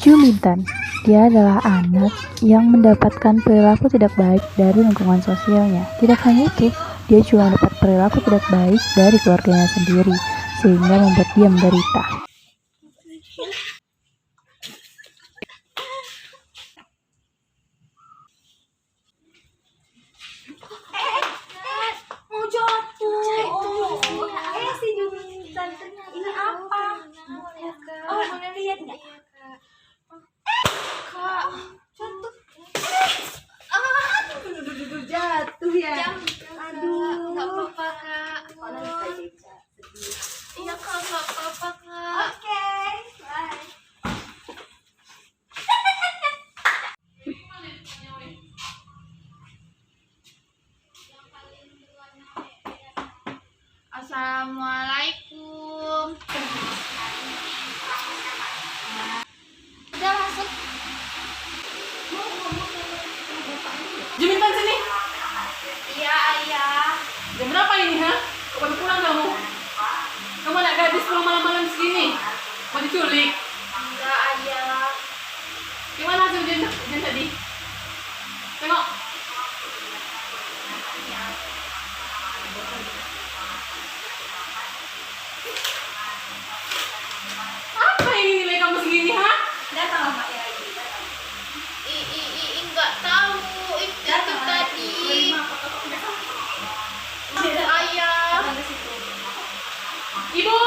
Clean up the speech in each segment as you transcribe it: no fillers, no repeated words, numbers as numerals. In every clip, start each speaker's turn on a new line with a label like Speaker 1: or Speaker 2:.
Speaker 1: Juminten, dia adalah anak yang mendapatkan perilaku tidak baik dari lingkungan sosialnya. Tidak hanya itu, dia juga mendapat perilaku tidak baik dari keluarganya sendiri, sehingga membuat dia menderita.
Speaker 2: Mau jatuh. Si Juminten ini apa? Oh, boleh lihat nggak? Kak, jatuh. Jatuh ya. Aduh,
Speaker 3: nggak apa-apa kak. Iya kak, nggak apa-apa kak.
Speaker 2: Oke, bye.
Speaker 3: Assalamualaikum. Udah masuk.
Speaker 4: Juminten sini.
Speaker 3: Iya ayah.
Speaker 4: Jam berapa ini, ha? Kapan pulang kamu? Kamu anak gadis pulang malam-malam segini? Mau diculik?
Speaker 3: Enggak ayah.
Speaker 4: Gimana hasil ujian tadi? Tengok. Apa ini nilai kamu segini, ha?
Speaker 2: Datang sama ya.
Speaker 3: Enggak tahu. Itu tadi. Ayah.
Speaker 4: Ibu!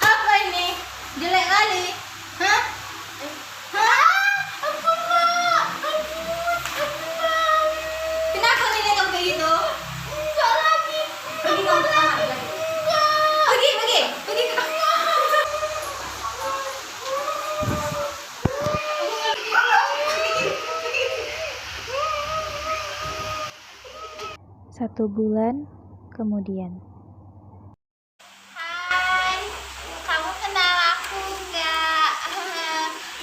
Speaker 3: Apa ini? Jelek kali. Hah? Hah? Ampun mak. Kenapa nilai kamu kayak gitu? Enggak lagi.
Speaker 2: Pergi kamu ke kamar.
Speaker 3: Pergi ke kamar.
Speaker 1: Satu bulan kemudian.
Speaker 3: Hai, kamu kenal aku enggak?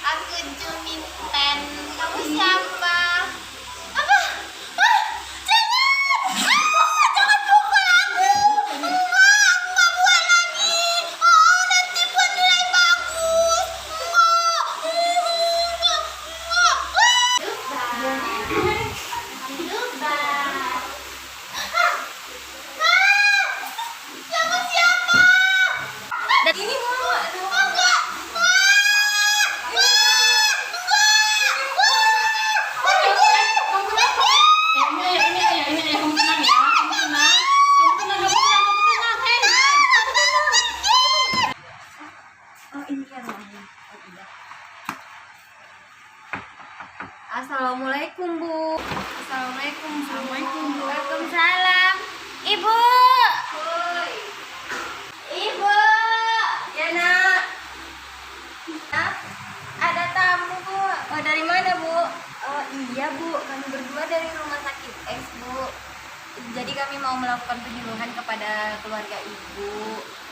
Speaker 3: Aku Juminten. Kamu siapa? Apa? Ah, jangan pukul aku. Enggak, aku nggak buat lagi. Oh, nanti buat nilai bagus. Enggak. Kamu siapa? Dan ini mulu. Enggak.
Speaker 4: Ini ayah, kamu tenang ya. Kamu tenang, hei.
Speaker 2: Oh, ini kan namanya. Assalamualaikum, Bu.
Speaker 3: Assalamualaikum, Bu.
Speaker 4: Assalamualaikum, Bu.
Speaker 3: Waalaikumsalam. Ibu.
Speaker 2: Woi.
Speaker 3: Ibu.
Speaker 2: Ya, Nak.
Speaker 3: Nah, ada tamu, Bu.
Speaker 2: Oh, dari mana, Bu? Oh, iya, Bu. Kami berdua dari rumah sakit X, Bu. Jadi kami mau melakukan penyuluhan kepada keluarga Ibu.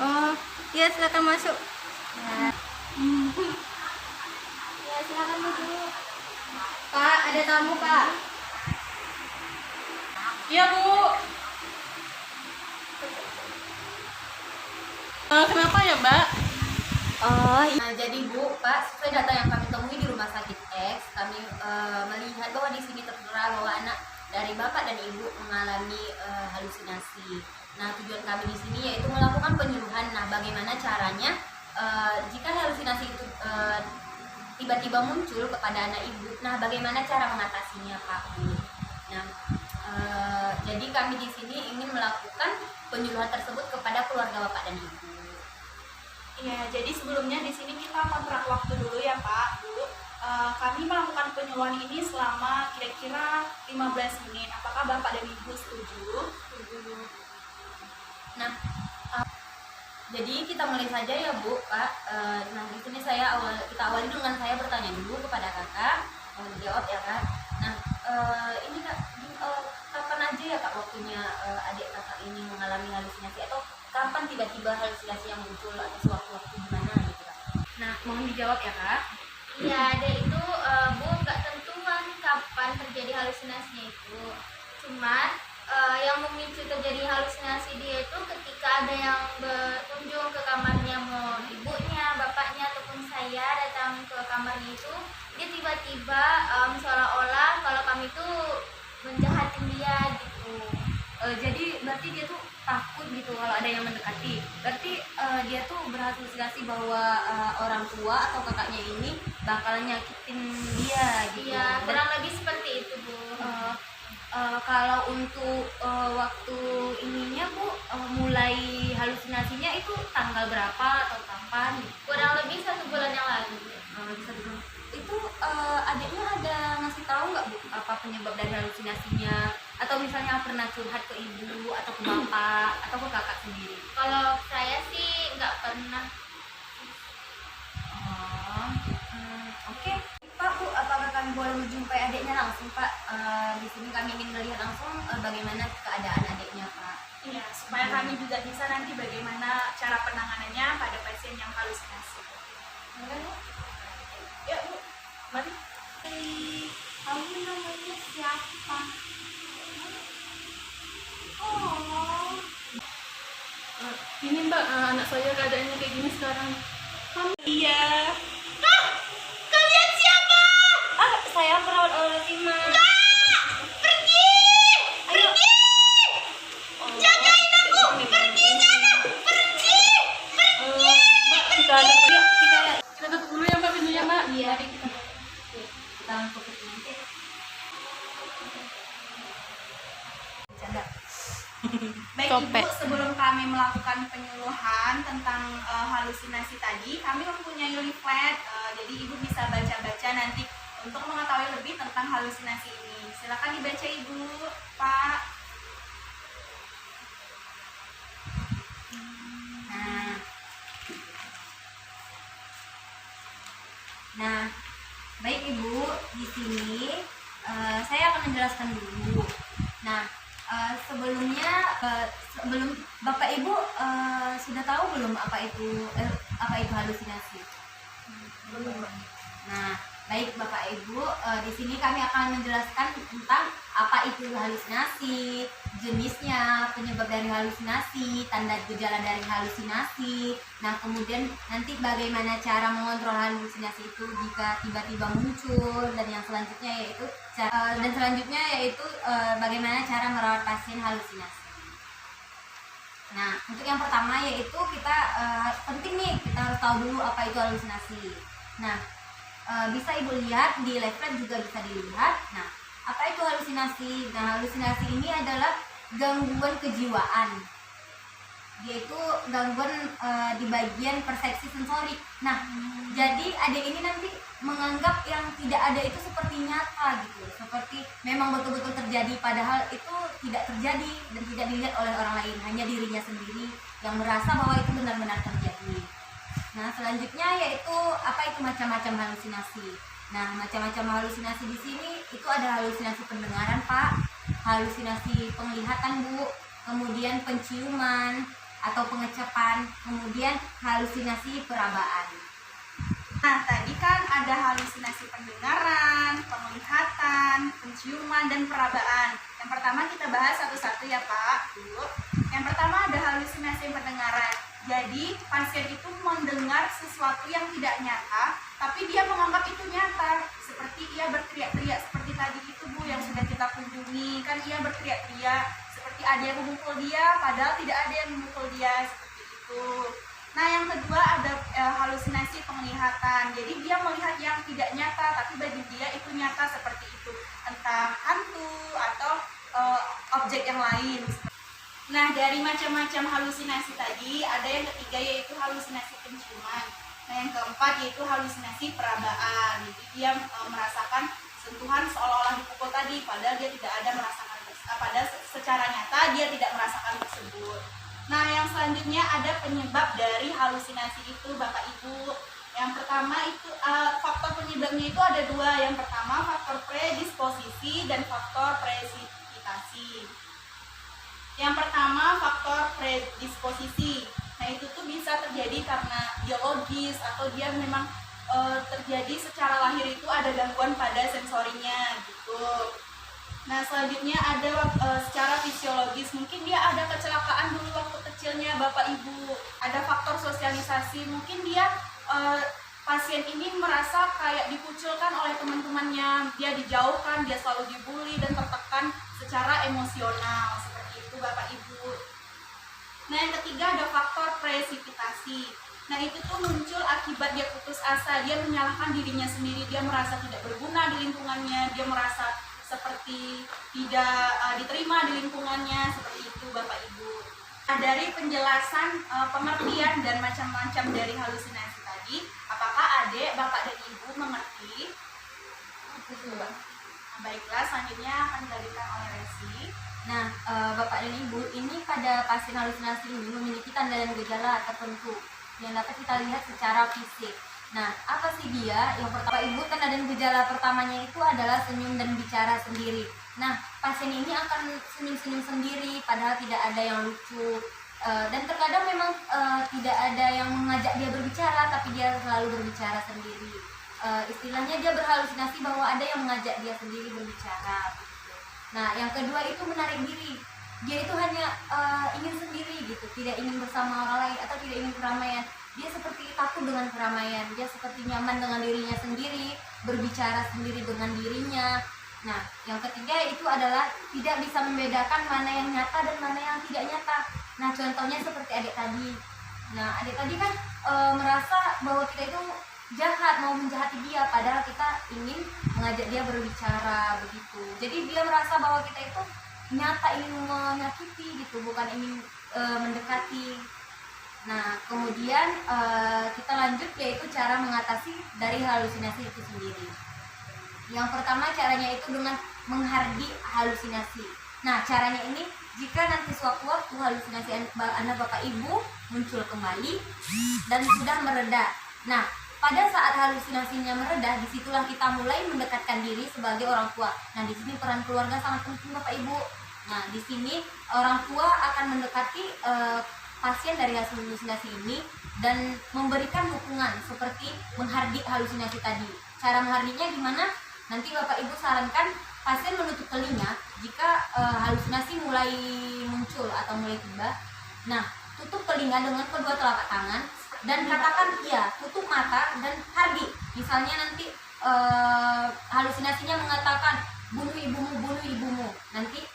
Speaker 3: Oh, ya silakan masuk.
Speaker 2: Ya. Ya, silakan duduk. Kak, ada tamu, Kak.
Speaker 4: Iya, Bu. Kenapa ya, Mbak?
Speaker 2: Nah, jadi Bu, Pak, sesuai data yang kami temui di rumah sakit X, kami melihat bahwa di sini tertera bahwa anak dari Bapak dan Ibu mengalami halusinasi. Nah, tujuan kami di sini yaitu melakukan penyuluhan. Nah, bagaimana caranya jika halusinasi itu tiba-tiba muncul kepada anak Ibu? Nah, bagaimana cara mengatasinya, Pak, Bu? Nah, jadi kami di sini ingin melakukan penyuluhan tersebut kepada keluarga Bapak dan Ibu.
Speaker 5: Iya, jadi sebelumnya di sini kita kontrak waktu dulu ya Pak, Bu. Kami melakukan penyuluhan ini selama kira-kira 15 menit. Apakah Bapak dan Ibu setuju?
Speaker 2: Nah, jadi kita mulai saja ya Bu, Pak. Nah, di sini kita awali dengan saya bertanya dulu kepada Kakak, mau dijawab ya Kak. Nah, ini Kak, kapan aja ya Kak waktunya adik Kakak ini mengalami halusinasi, atau kapan tiba-tiba halusinasi yang muncul, atau sewaktu-waktu gimana gitu Kak? Nah, mohon dijawab ya Kak.
Speaker 3: Ya, ada itu Bu, nggak tentuan kapan terjadi halusinasinya itu. Cuman yang memicu terjadi halusinasi dia itu ketika ada yang berkunjung ke kamarnya, mau ibunya, bapaknya, kamarnya itu dia tiba-tiba seolah-olah kalau kami tuh menjahatin dia gitu.
Speaker 2: Jadi berarti dia tuh takut gitu kalau ada yang mendekati. Berarti dia tuh berhalusinasi bahwa orang tua atau kakaknya ini bakal nyakitin dia gitu.
Speaker 3: Iya,
Speaker 2: Dan
Speaker 3: kurang lebih seperti itu, Bu.
Speaker 2: kalau untuk waktu ininya Bu, mulai halusinasinya itu tanggal berapa atau kapan?
Speaker 3: Kurang lebih 1 bulan yang lalu.
Speaker 2: Bisa dulu. Itu adiknya ada ngasih tahu nggak Bu apa penyebab dari halusinasinya? Atau misalnya pernah curhat ke ibu atau ke bapak atau ke kakak sendiri?
Speaker 3: Kalau saya sih nggak pernah.
Speaker 2: Oh, oke. Pak, Bu, apakah kami boleh menjumpai adiknya langsung, Pak? Di sini kami ingin melihat langsung bagaimana keadaan adiknya, Pak.
Speaker 5: Iya, supaya kami juga bisa nanti bagaimana cara penanganannya pada pasien yang halusinasi. Ya, Bu. Mari.
Speaker 3: Kamu namanya siapa? Oh,
Speaker 4: Ini Mbak, anak saya keadaannya kayak gini sekarang.
Speaker 5: Iya.
Speaker 3: kalian siapa?
Speaker 2: Saya perawat Olesima.
Speaker 3: Pergi! Pergi! Jagain aku! Pergi sana! Pergi!
Speaker 4: Mbak, kita tutup dulu ya Mbak pintunya Mbak.
Speaker 2: Iya, kita langsung ke sini. Bercanda.
Speaker 5: Baik Ibu, sebelum kami melakukan penyuluhan tentang halusinasi tadi, kami mempunyai leaflet, jadi Ibu bisa baca-baca nanti untuk mengetahui lebih tentang halusinasi ini. Silakan dibaca Ibu, Pak.
Speaker 2: Nah, baik Ibu, di sini saya akan menjelaskan dulu. Nah, sebelumnya sebelum Bapak Ibu sudah tahu belum apa itu halusinasi? Belum. Nah, baik Bapak Ibu, di sini kami akan menjelaskan tentang apa itu halusinasi, jenisnya, penyebab dari halusinasi, tanda gejala dari halusinasi. Nah, kemudian nanti bagaimana cara mengontrol halusinasi itu jika tiba-tiba muncul, dan yang selanjutnya yaitu bagaimana cara merawat pasien halusinasi. Nah, untuk yang pertama yaitu kita penting nih, kita harus tahu dulu apa itu halusinasi. Nah, bisa Ibu lihat di leaflet juga bisa dilihat. Nah, apa itu halusinasi? Nah, halusinasi ini adalah gangguan kejiwaan, yaitu gangguan di bagian persepsi sensorik. Nah, jadi adik ini nanti menganggap yang tidak ada itu seperti nyata gitu, seperti memang betul-betul terjadi, padahal itu tidak terjadi dan tidak dilihat oleh orang lain, hanya dirinya sendiri yang merasa bahwa itu benar-benar terjadi. Nah, selanjutnya yaitu apa itu macam-macam halusinasi. Nah, macam-macam halusinasi di sini itu ada halusinasi pendengaran, Pak, halusinasi penglihatan, Bu, kemudian penciuman atau pengecapan, kemudian halusinasi perabaan.
Speaker 5: Nah, tadi kan ada halusinasi pendengaran, penglihatan, penciuman, dan perabaan. Yang pertama kita bahas satu-satu ya Pak, Bu. Yang pertama ada halusinasi pendengaran. Jadi pasien itu mendengar sesuatu yang tidak nyata, tapi dia menganggap itu nyata. Seperti ia berteriak-teriak seperti tadi itu Bu yang sudah kita kunjungi. Kan ia berteriak-teriak seperti ada yang memukul dia, padahal tidak ada yang memukul dia, seperti itu. Nah, yang kedua ada halusinasi penglihatan. Jadi dia melihat yang tidak nyata, tapi bagi dia itu nyata seperti itu. Entah hantu atau objek yang lain. Nah, dari macam-macam halusinasi tadi, ada yang ketiga yaitu halusinasi penciuman. Nah, yang keempat yaitu halusinasi perabaan. Jadi dia merasakan sentuhan seolah-olah dipukul tadi, padahal dia tidak ada merasakan, padahal secara nyata dia tidak merasakan tersebut. Nah, yang selanjutnya ada penyebab dari halusinasi itu, Bapak Ibu. Yang pertama itu faktor penyebabnya itu ada dua. Yang pertama faktor predisposisi dan faktor presipitasi. Yang pertama faktor predisposisi. Nah, itu tuh bisa terjadi karena biologis atau dia memang terjadi secara lahir itu ada gangguan pada sensorinya gitu. Nah, selanjutnya ada secara fisiologis, mungkin dia ada kecelakaan dulu waktu kecilnya Bapak Ibu, ada faktor sosialisasi, mungkin dia pas pasien ini merasa kayak dikucilkan oleh teman-temannya, dia dijauhkan, dia selalu dibully dan tertekan secara emosional, seperti itu Bapak Ibu. Nah, yang ketiga ada faktor presipitasi. Nah, itu tuh muncul akibat dia putus asa, dia menyalahkan dirinya sendiri, dia merasa tidak berguna di lingkungannya, dia merasa seperti tidak diterima di lingkungannya, seperti itu Bapak Ibu. Nah, dari penjelasan pengertian dan macam-macam dari halusinasi tadi, apakah adik, bapak dan ibu mengerti? Nah, baiklah, selanjutnya akan dilanjutkan oleh Resi.
Speaker 2: Nah, Bapak dan Ibu, ini pada pasien halusinasi ini memiliki tanda dan gejala tertentu yang dapat kita lihat secara fisik. Nah, apa sih dia? Yang pertama, Ibu, tanda dan gejala pertamanya itu adalah senyum dan bicara sendiri. Nah, pasien ini akan senyum-senyum sendiri, padahal tidak ada yang lucu. Dan terkadang memang tidak ada yang mengajak dia berbicara, tapi dia selalu berbicara sendiri. Istilahnya dia berhalusinasi bahwa ada yang mengajak dia sendiri berbicara. Nah, yang kedua itu menarik diri. Dia itu hanya ingin sendiri gitu, tidak ingin bersama orang lain atau tidak ingin keramaian. Dia seperti takut dengan keramaian, dia seperti nyaman dengan dirinya sendiri, berbicara sendiri dengan dirinya. Nah, yang ketiga itu adalah tidak bisa membedakan mana yang nyata dan mana yang tidak nyata. Nah, contohnya seperti adik tadi. Nah, adik tadi kan merasa bahwa kita itu jahat, mau menjahati dia, padahal kita ingin mengajak dia berbicara begitu. Jadi dia merasa bahwa kita itu nyata ingin menyakiti gitu, bukan ingin mendekati. Nah, kemudian kita lanjut yaitu cara mengatasi dari halusinasi itu sendiri. Yang pertama caranya itu dengan menghardi halusinasi. Nah, caranya ini jika nanti sewaktu-waktu halusinasi anak Bapak Ibu muncul kembali dan sudah mereda. Nah, pada saat halusinasinya mereda, disitulah kita mulai mendekatkan diri sebagai orang tua. Nah, di sini peran keluarga sangat penting Bapak Ibu. Nah, di sini orang tua akan mendekati pasien dari halusinasi ini dan memberikan dukungan seperti menghardi halusinasi tadi. Cara menghardinya gimana? Nanti Bapak Ibu sarankan pasien menutup telinga jika halusinasi mulai muncul atau mulai tiba. Nah, tutup telinga dengan kedua telapak tangan dan katakan iya, tutup mata dan hardi. Misalnya nanti halusinasinya mengatakan bunuh ibumu. Nanti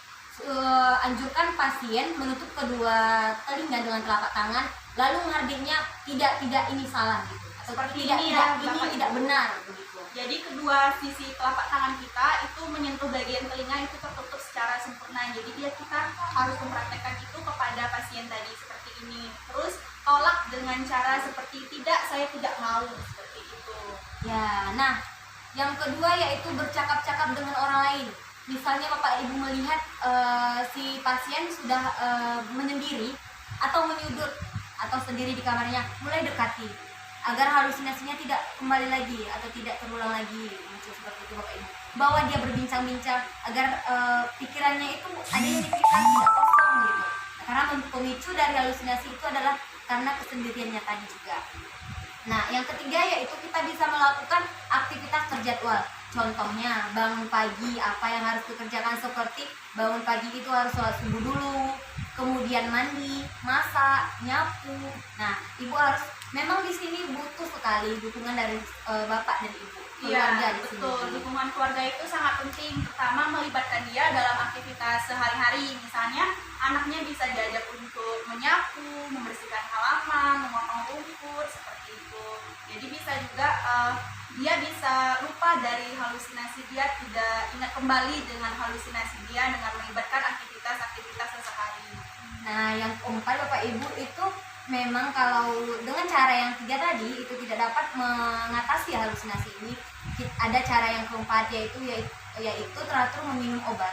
Speaker 2: anjurkan pasien menutup kedua telinga dengan telapak tangan, lalu menghardinya tidak ini salah gitu.
Speaker 5: Seperti
Speaker 2: tidak,
Speaker 5: ini
Speaker 2: tidak,
Speaker 5: ya,
Speaker 2: ini
Speaker 5: Bapak
Speaker 2: tidak
Speaker 5: Ibu.
Speaker 2: benar begitu.
Speaker 5: Jadi kedua sisi telapak tangan kita itu menyentuh bagian telinga itu tertutup secara sempurna. Jadi kita harus mempraktekkan itu kepada pasien tadi seperti ini. Terus tolak dengan cara seperti tidak, saya tidak mau, seperti itu.
Speaker 2: Ya, nah yang kedua yaitu bercakap-cakap dengan orang lain. Misalnya Bapak Ibu melihat si pasien sudah menyendiri atau menyudut atau sendiri di kamarnya, mulai dekati agar halusinasinya tidak kembali lagi atau tidak terulang lagi muncul seperti itu Bapak Ibu. Bawa dia berbincang-bincang agar pikirannya itu ada yang dipikirkan tidak kosong gitu. Karena pemicu dari halusinasi itu adalah karena kesendiriannya tadi juga. Nah, yang ketiga yaitu kita bisa melakukan aktivitas terjadwal. Contohnya bangun pagi, apa yang harus dikerjakan seperti bangun pagi itu harus sholat subuh dulu, kemudian mandi, masak, nyapu. Nah, ibu harus memang di sini butuh sekali dukungan dari bapak dan ibu. Keluarga
Speaker 5: Iya,
Speaker 2: di sini.
Speaker 5: betul. Dukungan keluarga itu sangat penting. Pertama, melibatkan dia dalam aktivitas sehari-hari. Misalnya, anaknya bisa diajak untuk menyapu, membersihkan halaman, memotong rumput, seperti itu. Jadi bisa juga dia bisa lupa dari halusinasi dia, tidak ingat kembali dengan halusinasi dia dengan melibatkan aktivitas-aktivitas sehari-hari.
Speaker 2: Nah, yang keempat Bapak Ibu itu memang kalau dengan cara yang tiga tadi itu tidak dapat mengatasi halusinasi ini. Ada cara yang keempat yaitu teratur meminum obat.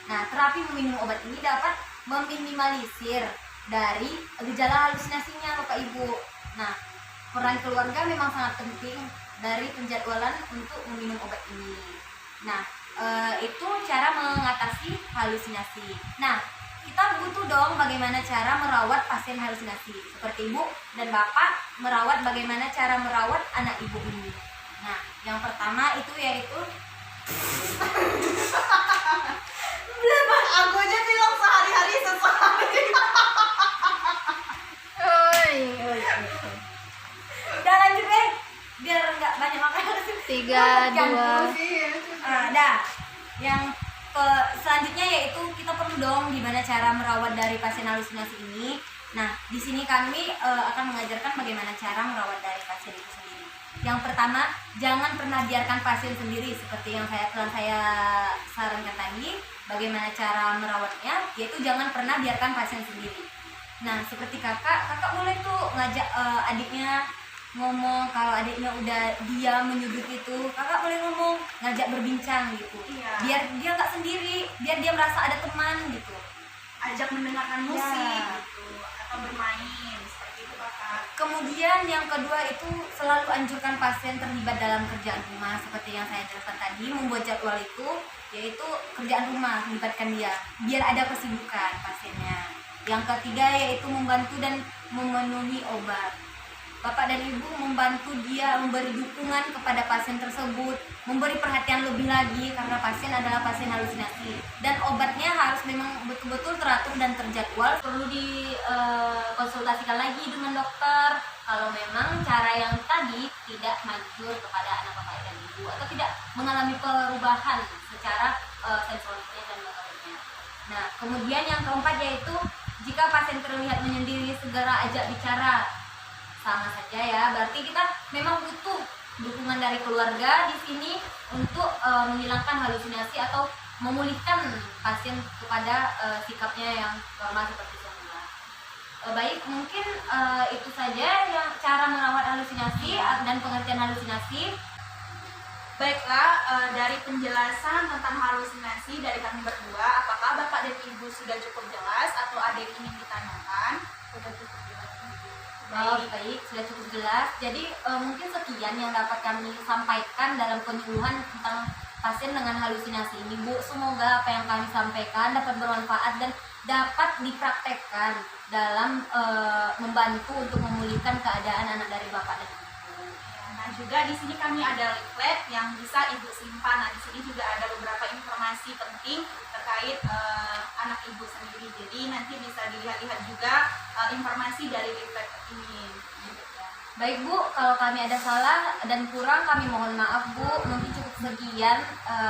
Speaker 2: Nah, terapi meminum obat ini dapat meminimalisir dari gejala halusinasinya Bapak Ibu. Nah, peran keluarga memang sangat penting dari penjadwalan untuk meminum obat ini. Nah, itu cara mengatasi halusinasi. Nah, kita butuh dong bagaimana cara merawat pasien halusinasi. Seperti ibu dan bapak merawat bagaimana cara merawat anak ibu ini. Nah, yang pertama itu yaitu
Speaker 5: Aku aja bilang sehari-hari sehari.
Speaker 2: udah lanjut biar nggak
Speaker 3: 3, 2.
Speaker 2: Dah. Yang selanjutnya yaitu kita perlu dong gimana cara merawat dari pasien halusinasi ini. Nah, di sini kami akan mengajarkan bagaimana cara merawat dari pasien itu sendiri. Yang pertama, jangan pernah biarkan pasien sendiri seperti yang telah saya sarankan tadi. Bagaimana cara merawatnya, yaitu jangan pernah biarkan pasien sendiri. Nah, seperti kakak boleh tuh ngajak adiknya ngomong. Kalau adiknya udah dia menyudut itu, kakak boleh ngomong, ngajak berbincang gitu.
Speaker 5: Iya.
Speaker 2: Biar dia nggak sendiri, biar dia merasa ada teman gitu.
Speaker 5: Ajak mendengarkan musik
Speaker 2: Ya.
Speaker 5: gitu atau bermain seperti itu kakak.
Speaker 2: Kemudian yang kedua itu selalu anjurkan pasien terlibat dalam kerjaan rumah seperti yang saya jelaskan tadi. Membuat jadwal itu yaitu kerjaan rumah, melibatkan dia biar ada kesibukan pasiennya. Yang ketiga yaitu membantu dan memenuhi obat. Bapak dan ibu membantu dia, memberi dukungan kepada pasien tersebut, memberi perhatian lebih lagi karena pasien adalah pasien halusinasi, dan obatnya harus memang betul-betul teratur dan terjadwal. Perlu dikonsultasikan lagi dengan dokter kalau memang cara yang tadi tidak manjur kepada anak bapak dan ibu atau tidak mengalami perubahan secara sensoriknya dan motoriknya. Nah, kemudian yang keempat yaitu jika pasien terlihat menyendiri, segera ajak bicara. Sama saja ya, berarti kita memang butuh dukungan dari keluarga di sini untuk menghilangkan halusinasi atau memulihkan pasien kepada sikapnya yang normal seperti semula. Baik, mungkin itu saja yang cara merawat halusinasi dan pengertian halusinasi.
Speaker 5: Baiklah, dari penjelasan tentang halusinasi dari kami berdua, apakah Bapak dan Ibu sudah cukup jelas atau ada yang ingin ditanyakan?
Speaker 2: Sudah cukup jelas. Baik, sudah cukup jelas. Jadi mungkin sekian yang dapat kami sampaikan dalam penyuluhan tentang pasien dengan halusinasi ini, Bu. Semoga apa yang kami sampaikan dapat bermanfaat dan dapat dipraktekkan dalam membantu untuk memulihkan keadaan anak dari Bapak dan Ibu.
Speaker 5: Nah, juga di sini kami ada leaflet yang bisa Ibu simpan. Nah, di sini juga ada beberapa informasi penting terkait anak Ibu sendiri. Jadi nanti bisa dilihat-lihat juga informasi dari leaflet ini.
Speaker 2: Baik Bu, kalau kami ada salah dan kurang kami mohon maaf Bu. Mungkin cukup sekian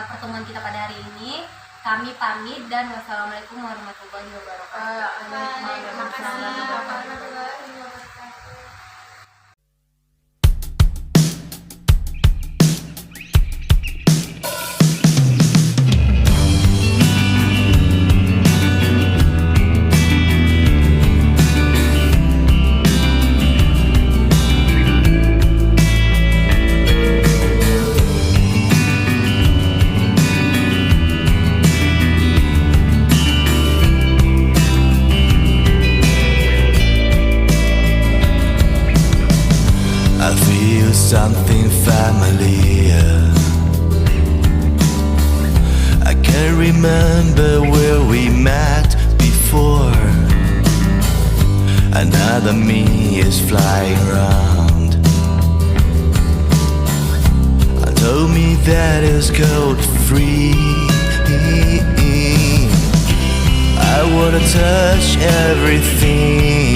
Speaker 2: pertemuan kita pada hari ini. Kami pamit dan wassalamualaikum warahmatullahi wabarakatuh.
Speaker 3: Terima kasih.
Speaker 6: I feel something familiar. I can't remember where we met before. Another me is flying around. Told me that it's code free. I wanna touch everything.